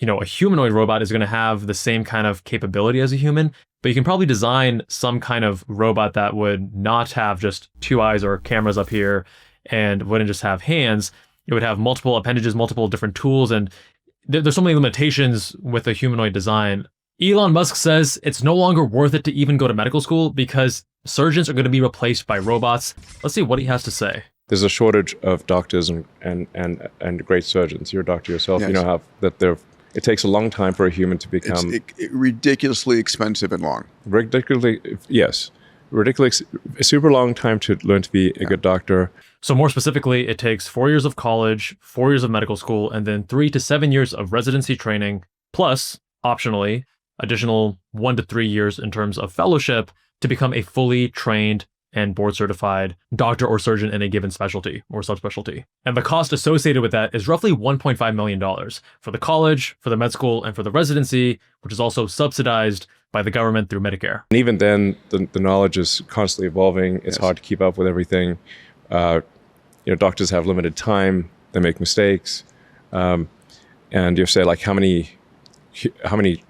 a humanoid robot is going to have the same kind of capability as a human, but you can probably design some kind of robot that would not have just 2 eyes or cameras up here and wouldn't just have hands. It would have multiple appendages, multiple different tools, and there's so many limitations with a humanoid design. Elon Musk says it's no longer worth it to even go to medical school because surgeons are going to be replaced by robots. Let's see what he has to say. There's a shortage of doctors and great surgeons. You're a doctor yourself. Yes. You know how that it takes a long time for a human to become ridiculously expensive and long. Ridiculous, a super long time to learn to be a good doctor. So more specifically, it takes 4 years of college, 4 years of medical school, and then 3 to 7 years of residency training, plus, optionally, additional 1 to 3 years in terms of fellowship to become a fully trained and board certified doctor or surgeon in a given specialty or subspecialty. And the cost associated with that is roughly $1.5 million for the college, for the med school, and for the residency, which is also subsidized by the government through Medicare. And even then, the knowledge is constantly evolving. It's hard to keep up with everything. Doctors have limited time. They make mistakes. And you say, like, how many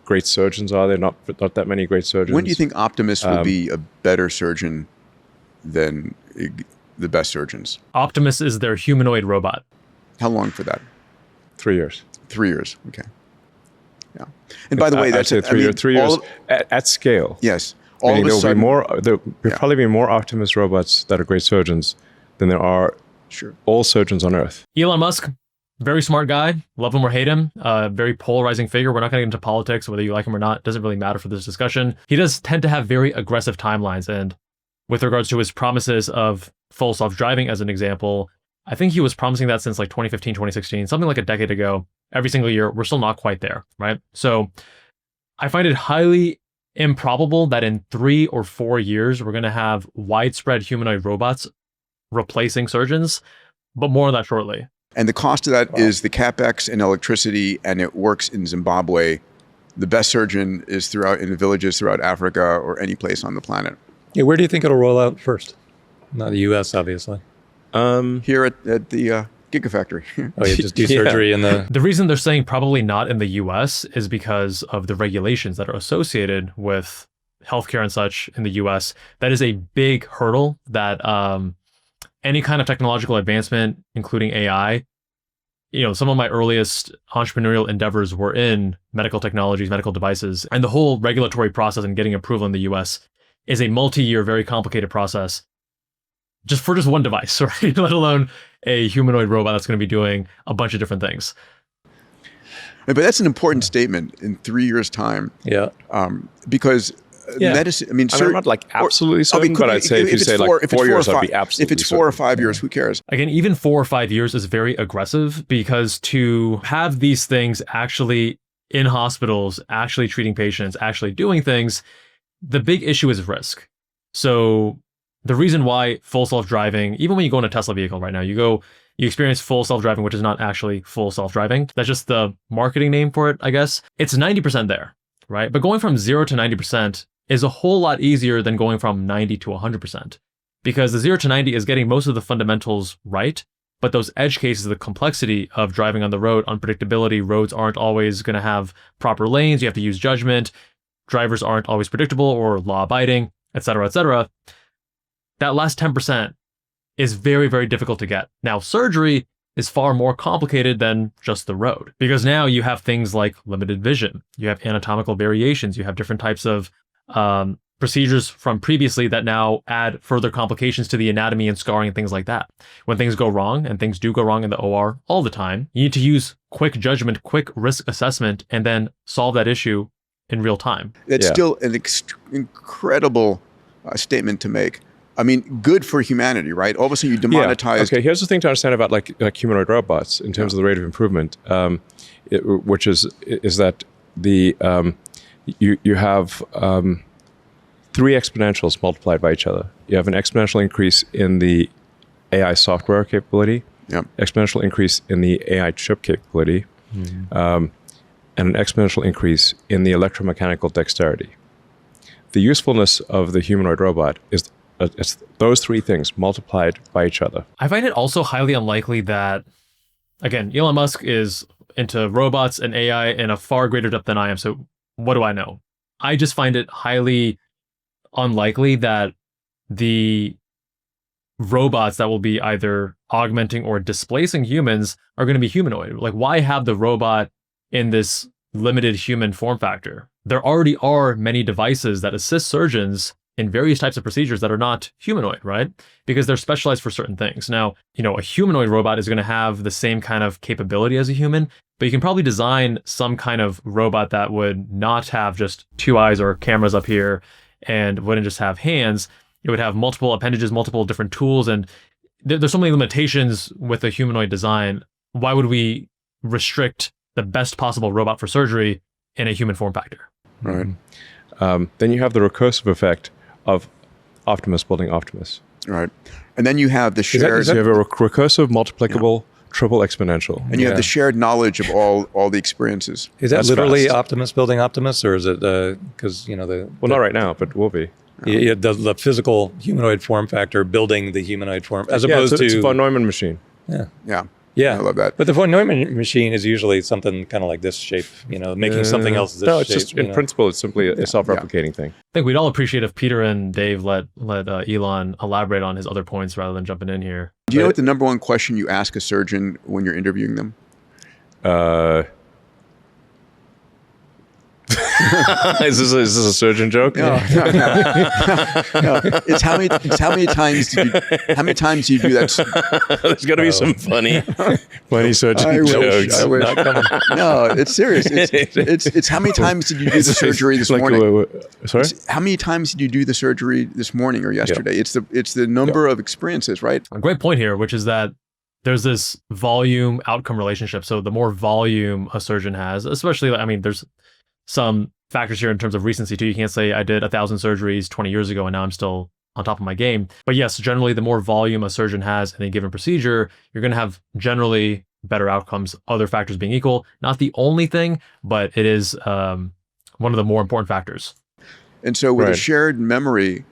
great surgeons are there? Not that many great surgeons. When do you think Optimus will be a better surgeon than the best surgeons? Optimus is their humanoid robot. How long for that? 3 years. 3 years. Okay. Yeah. And by the way, that's I'd say 3 years at scale. Yes. All of a sudden, there'll probably be more Optimus robots that are great surgeons than there are all surgeons on Earth. Elon Musk, very smart guy. Love him or hate him. Very polarizing figure. We're not going to get into politics, whether you like him or not. Doesn't really matter for this discussion. He does tend to have very aggressive timelines. And with regards to his promises of full self-driving, as an example, I think he was promising that since like 2015, 2016, something like a decade ago. Every single year, we're still not quite there, right? So I find it highly improbable that in 3 or 4 years, we're going to have widespread humanoid robots replacing surgeons, but more on that shortly. And the cost of that is the capex and electricity, and it works in Zimbabwe. The best surgeon is in the villages throughout Africa or any place on the planet. Yeah, where do you think it'll roll out first? Not the U.S., obviously. Here at the Gigafactory. Oh, you just do surgery in the... The reason they're saying probably not in the U.S. is because of the regulations that are associated with healthcare and such in the U.S. That is a big hurdle that any kind of technological advancement, including AI, some of my earliest entrepreneurial endeavors were in medical technologies, medical devices, and the whole regulatory process and getting approval in the U.S. is a multi-year, very complicated process just for one device, right? Let alone a humanoid robot that's going to be doing a bunch of different things. But that's an important statement in 3 years' time. Yeah. Because medicine, I'm not like absolutely certain, but I'd say if you say like 4 years, I'd be absolutely If it's 4 or 5 years, who cares? Again, even 4 or 5 years is very aggressive because to have these things actually in hospitals, actually treating patients, actually doing things, the big issue is risk. So the reason why full self-driving, even when you go in a Tesla vehicle right now, you experience full self-driving, which is not actually full self-driving. That's just the marketing name for it, I guess. It's 90% there, right? But going from 0 to 90% is a whole lot easier than going from 90 to 100%. Because the 0 to 90 is getting most of the fundamentals right, but those edge cases, the complexity of driving on the road, unpredictability, roads aren't always going to have proper lanes, you have to use judgment, drivers aren't always predictable or law-abiding, et cetera, that last 10% is very, very difficult to get. Now, surgery is far more complicated than just the road, because now you have things like limited vision, you have anatomical variations, you have different types of procedures from previously that now add further complications to the anatomy and scarring and things like that. When things go wrong, and things do go wrong in the OR all the time, you need to use quick judgment, quick risk assessment, and then solve that issue in real time. It's still an incredible statement to make. I mean, good for humanity, right? All of a sudden you demonetize... Okay, here's the thing to understand about like humanoid robots in terms of the rate of improvement, which is that you have 3 exponentials multiplied by each other. You have an exponential increase in the AI software capability, exponential increase in the AI chip capability, and an exponential increase in the electromechanical dexterity. The usefulness of the humanoid robot is it's those 3 things multiplied by each other. I find it also highly unlikely that, again, Elon Musk is into robots and AI in a far greater depth than I am. So what do I know? I just find it highly unlikely that the robots that will be either augmenting or displacing humans are going to be humanoid. Like, why have the robot in this limited human form factor? There already are many devices that assist surgeons in various types of procedures that are not humanoid, right? Because they're specialized for certain things. Now, a humanoid robot is going to have the same kind of capability as a human, but you can probably design some kind of robot that would not have just 2 eyes or cameras up here and wouldn't just have hands. It would have multiple appendages, multiple different tools, and there's so many limitations with a humanoid design. Why would we restrict the best possible robot for surgery in a human form factor? Right. Then you have the recursive effect of Optimus building Optimus. Right. And then you have the shared... So you have a recursive, multiplicable, triple exponential. And you have the shared knowledge of all the experiences. Is that That's literally fast. Optimus building Optimus, or is it because Well, not right now, but will be. the physical humanoid form factor building the humanoid form, as opposed it's a to von Neumann machine. Yeah. I love that. But the von Neumann machine is usually something kind of like this shape, making something else this No, it's shape. just in principle, it's simply a self-replicating thing. I think we'd all appreciate if Peter and Dave let Elon elaborate on his other points rather than jumping in here. Do you know what the number one question you ask a surgeon when you're interviewing them? Is this a surgeon joke? No. It's how many times do you do that? There's got to be some funny surgeon I jokes. wish. No, it's serious. It's how many times did you do the surgery this morning? Sorry? How many times did you do the surgery this morning or yesterday? It's the number of experiences, right? A great point here, which is that there's this volume outcome relationship. So the more volume a surgeon has, especially, there's some factors here in terms of recency too. You can't say I did 1,000 surgeries 20 years ago and now I'm still on top of my game. But yes, generally the more volume a surgeon has in a given procedure, you're going to have generally better outcomes, other factors being equal. Not the only thing, but it is one of the more important factors. And so with a shared memory,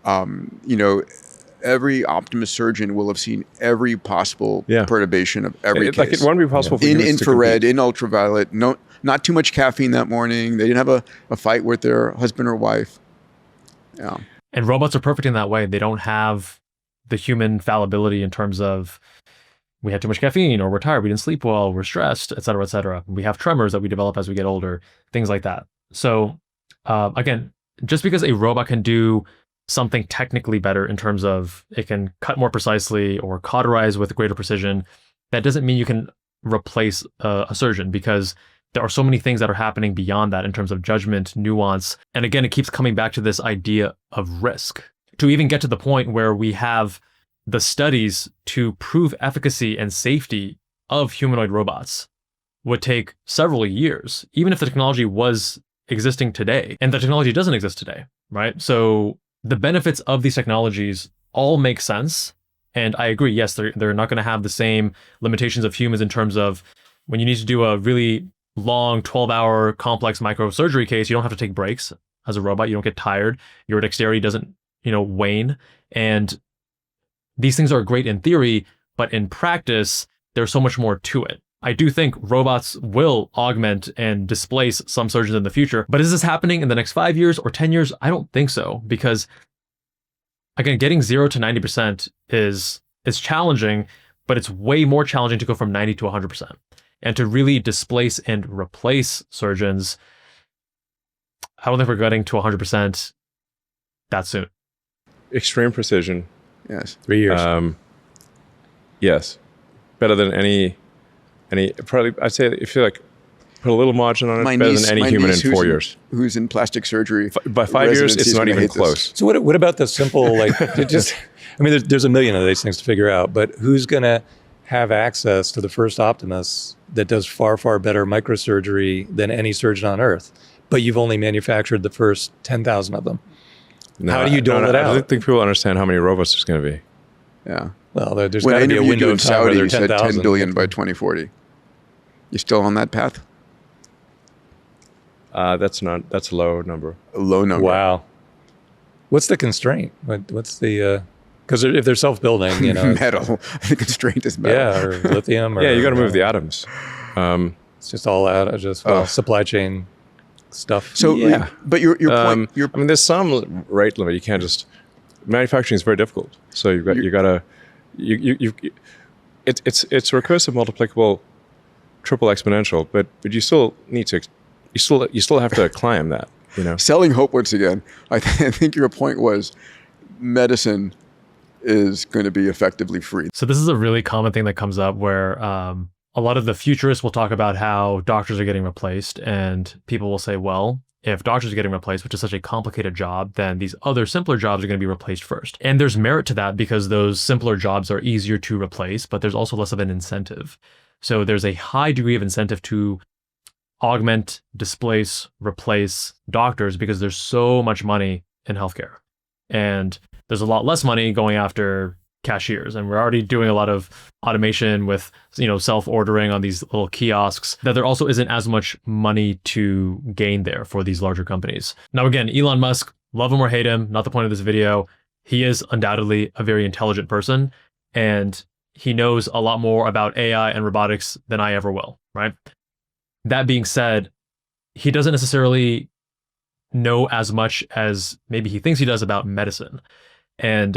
every Optimus surgeon will have seen every possible perturbation of every case. It won't be possible for in humans to infrared, compete. in ultraviolet, not too much caffeine that morning. They didn't have a fight with their husband or wife. Yeah. And robots are perfect in that way. They don't have the human fallibility in terms of we had too much caffeine, or we're tired, we didn't sleep well, we're stressed, et cetera, et cetera. We have tremors that we develop as we get older, things like that. So again, just because a robot can do something technically better in terms of it can cut more precisely or cauterize with greater precision, that doesn't mean you can replace a surgeon, because there are so many things that are happening beyond that in terms of judgment, nuance. And again, it keeps coming back to this idea of risk. To even get to the point where we have the studies to prove efficacy and safety of humanoid robots would take several years, even if the technology was existing today. And the technology doesn't exist today, right? So the benefits of these technologies all make sense. And I agree, yes, they're not going to have the same limitations of humans in terms of when you need to do a really long 12-hour complex microsurgery case, you don't have to take breaks as a robot. You don't get tired. Your dexterity doesn't, wane. And these things are great in theory, but in practice, there's so much more to it. I do think robots will augment and displace some surgeons in the future, but is this happening in the next 5 years or 10 years? I don't think so, because again, getting 0 to 90% is challenging, but it's way more challenging to go from 90 to 100%. And to really displace and replace surgeons, I don't think we're getting to 100% that soon. Extreme precision. Yes. 3 years. Yes. Better than any, probably, I'd say if you put a little margin on it, better than any human in 4 years. Who's in plastic surgery. By 5 years, it's not even close. So what about the simple, there's a million of these things to figure out, but who's going to have access to the first Optimus that does far, far better microsurgery than any surgeon on Earth, but you've only manufactured the first 10,000 of them? No, how do you dole it out? I don't think people understand how many robots there's going to be. Yeah. Well, there's got to be a window of time where Saudi, there are you said 10,000. 10 billion by 2040. You still on that path? That's a low number. A low number. Wow. What's the constraint? What's the... Because if they're self-building, metal. The constraint is metal. Yeah, or lithium. Or, Yeah, you got to move the atoms. It's just all out of just supply chain stuff. So, Yeah. but your point, I mean, there's some rate limit. You can't just manufacturing is very difficult. So it's recursive, multiplicable, triple exponential, but you still need to you still have to climb that. Selling hope once again. I think your point was medicine is going to be effectively free. So this is a really common thing that comes up where a lot of the futurists will talk about how doctors are getting replaced, and people will say, well, if doctors are getting replaced, which is such a complicated job, then these other simpler jobs are going to be replaced first. And there's merit to that because those simpler jobs are easier to replace, but there's also less of an incentive. So there's a high degree of incentive to augment, displace, replace doctors because there's so much money in healthcare. And there's a lot less money going after cashiers. And we're already doing a lot of automation with, self-ordering on these little kiosks, that there also isn't as much money to gain there for these larger companies. Now, again, Elon Musk, love him or hate him, not the point of this video. He is undoubtedly a very intelligent person, and he knows a lot more about AI and robotics than I ever will, right? That being said, he doesn't necessarily know as much as maybe he thinks he does about medicine. And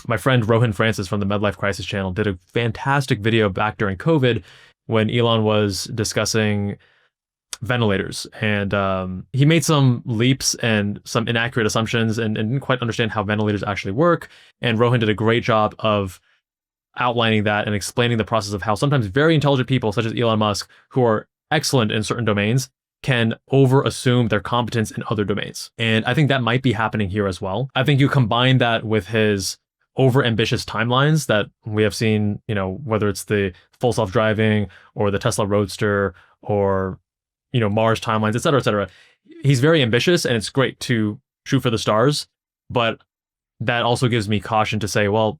my friend Rohan Francis from the Medlife Crisis channel did a fantastic video back during COVID when Elon was discussing ventilators. And he made some leaps and some inaccurate assumptions and didn't quite understand how ventilators actually work. And Rohan did a great job of outlining that and explaining the process of how sometimes very intelligent people, such as Elon Musk, who are excellent in certain domains, can over-assume their competence in other domains. And I think that might be happening here as well. I think you combine that with his over-ambitious timelines that we have seen, whether it's the full self-driving or the Tesla Roadster or, Mars timelines, et cetera, et cetera. He's very ambitious, and it's great to shoot for the stars. But that also gives me caution to say, well,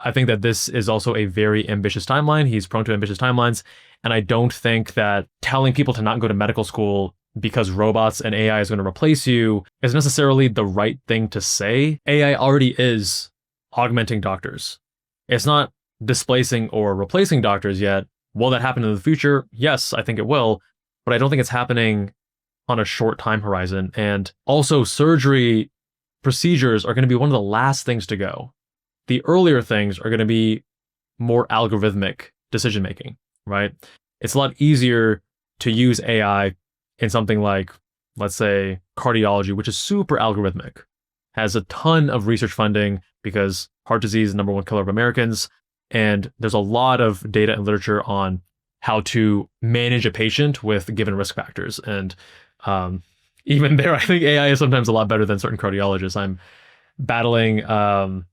I think that this is also a very ambitious timeline. He's prone to ambitious timelines. And I don't think that telling people to not go to medical school because robots and AI is going to replace you is necessarily the right thing to say. AI already is augmenting doctors. It's not displacing or replacing doctors yet. Will that happen in the future? Yes, I think it will. But I don't think it's happening on a short time horizon. And also, surgery procedures are going to be one of the last things to go. The earlier things are going to be more algorithmic decision making, right? It's a lot easier to use AI in something like, let's say, cardiology, which is super algorithmic, has a ton of research funding because heart disease is the number one killer of Americans. And there's a lot of data and literature on how to manage a patient with given risk factors. And even there, I think AI is sometimes a lot better than certain cardiologists. I'm battling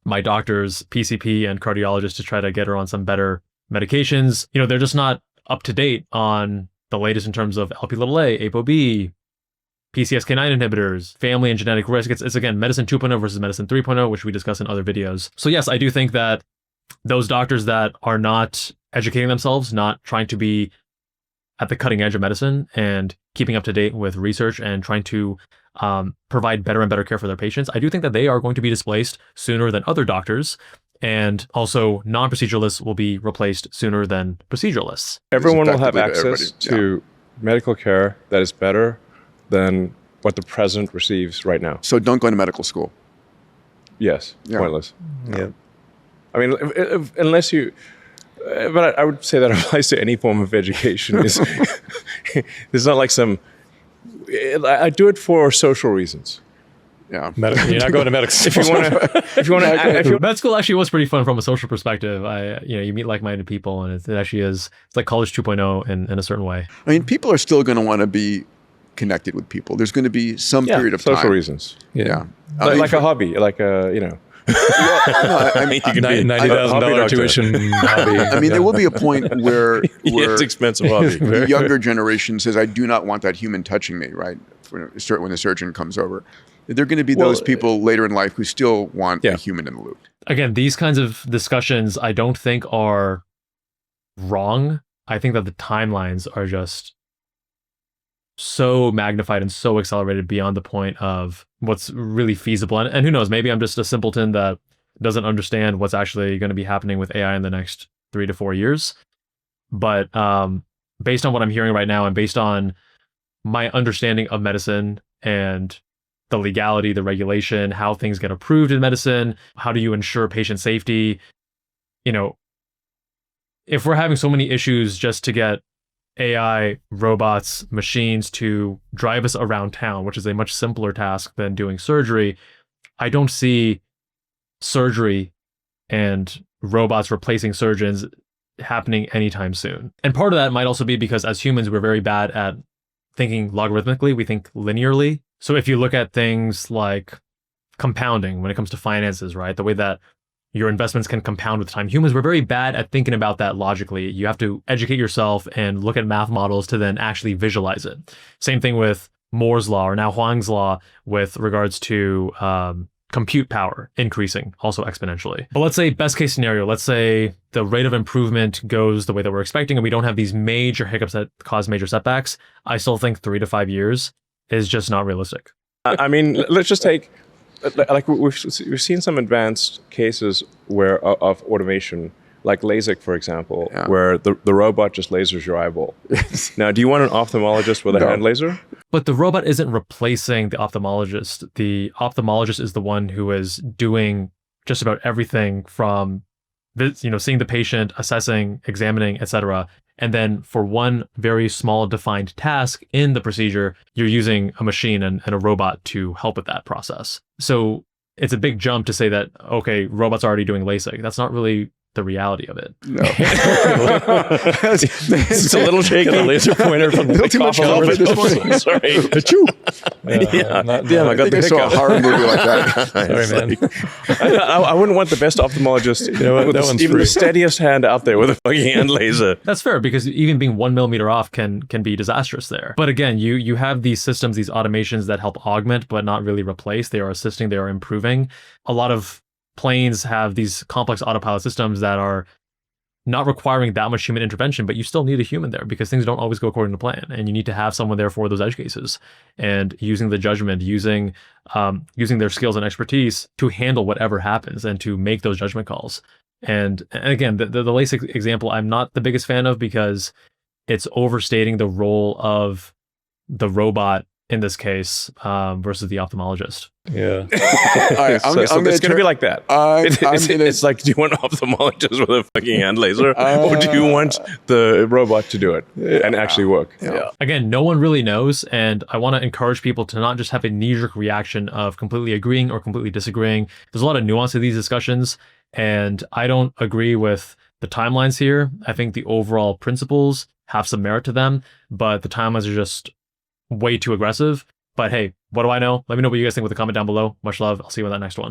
my doctor's PCP and cardiologist to try to get her on some better medications. They're just not up to date on the latest in terms of Lp(a), ApoB, PCSK9 inhibitors, family and genetic risk. It's again, medicine 2.0 versus medicine 3.0, which we discuss in other videos. So yes, I do think that those doctors that are not educating themselves, not trying to be at the cutting edge of medicine and keeping up to date with research and trying to provide better and better care for their patients, I do think that they are going to be displaced sooner than other doctors. And also, non-proceduralists will be replaced sooner than proceduralists. Everyone will have access to medical care that is better than what the president receives right now. So don't go to medical school. Yes, Yeah. pointless. Yeah. I mean, unless you... but I would say that applies to any form of education. It's not like some... I do it for social reasons. Yeah. You're not going to medical school. If you want to... Med school actually was pretty fun from a social perspective. You meet like-minded people, and it actually is. It's like college 2.0 in a certain way. I mean, people are still going to want to be connected with people. There's going to be some period of time. social reasons. Yeah. Like a hobby, like a, I mean, you can be $90,000 tuition hobby. I mean, there will be a point where it's expensive hobby. the younger generation says, I do not want that human touching me, right? When the surgeon comes over. There are going to be those people later in life who still want a human in the loop. Again, these kinds of discussions I don't think are wrong. I think that the timelines are just so magnified and so accelerated beyond the point of what's really feasible. And who knows, maybe I'm just a simpleton that doesn't understand what's actually going to be happening with AI in the next 3 to 4 years. But based on what I'm hearing right now and based on my understanding of medicine and the legality, the regulation, how things get approved in medicine, how do you ensure patient safety, you know, if we're having so many issues just to get AI, robots, machines to drive us around town, which is a much simpler task than doing surgery, I don't see surgery and robots replacing surgeons happening anytime soon. And part of that might also be because as humans, we're very bad at thinking logarithmically. We think linearly. So if you look at things like compounding when it comes to finances, right? The way that your investments can compound with time. Humans, we're very bad at thinking about that logically. You have to educate yourself and look at math models to then actually visualize it. Same thing with Moore's law, or now Huang's law, with regards to compute power increasing also exponentially. But let's say best case scenario, let's say the rate of improvement goes the way that we're expecting and we don't have these major hiccups that cause major setbacks. I still think 3 to 5 years is just not realistic. I mean, let's just take, like we've seen some advanced cases where of automation, like LASIK, for example, where the robot just lasers your eyeball. Now, do you want an ophthalmologist with a hand laser? But the robot isn't replacing the ophthalmologist. The ophthalmologist is the one who is doing just about everything from, seeing the patient, assessing, examining, etc. And then for one very small defined task in the procedure, you're using a machine and a robot to help with that process. So it's a big jump to say that, okay, robots are already doing LASIK. That's not really the reality of it. No. It's a little shaky. Get a laser pointer from the too much coffee this morning. Sorry. I think I saw a horror movie like that. Sorry, man. I wouldn't want the best ophthalmologist, with even the steadiest hand out there with a fucking hand laser. That's fair, because even being 1 millimeter off can be disastrous there. But again, you have these systems, these automations that help augment but not really replace. They are assisting, they are improving. A lot of planes have these complex autopilot systems that are not requiring that much human intervention, but you still need a human there because things don't always go according to plan, and you need to have someone there for those edge cases and using the judgment, using their skills and expertise to handle whatever happens and to make those judgment calls. And again, the LASIK example, I'm not the biggest fan of because it's overstating the role of the robot in this case versus the ophthalmologist. Yeah. All right, it's going to be like that. It's like, do you want an ophthalmologist with a fucking hand laser, or do you want the robot to do it and actually work? Yeah. Again, no one really knows, and I want to encourage people to not just have a knee-jerk reaction of completely agreeing or completely disagreeing. There's a lot of nuance to these discussions, and I don't agree with the timelines here. I think the overall principles have some merit to them, but the timelines are just way too aggressive. But hey, what do I know? Let me know what you guys think with a comment down below. Much love. I'll see you in that next one.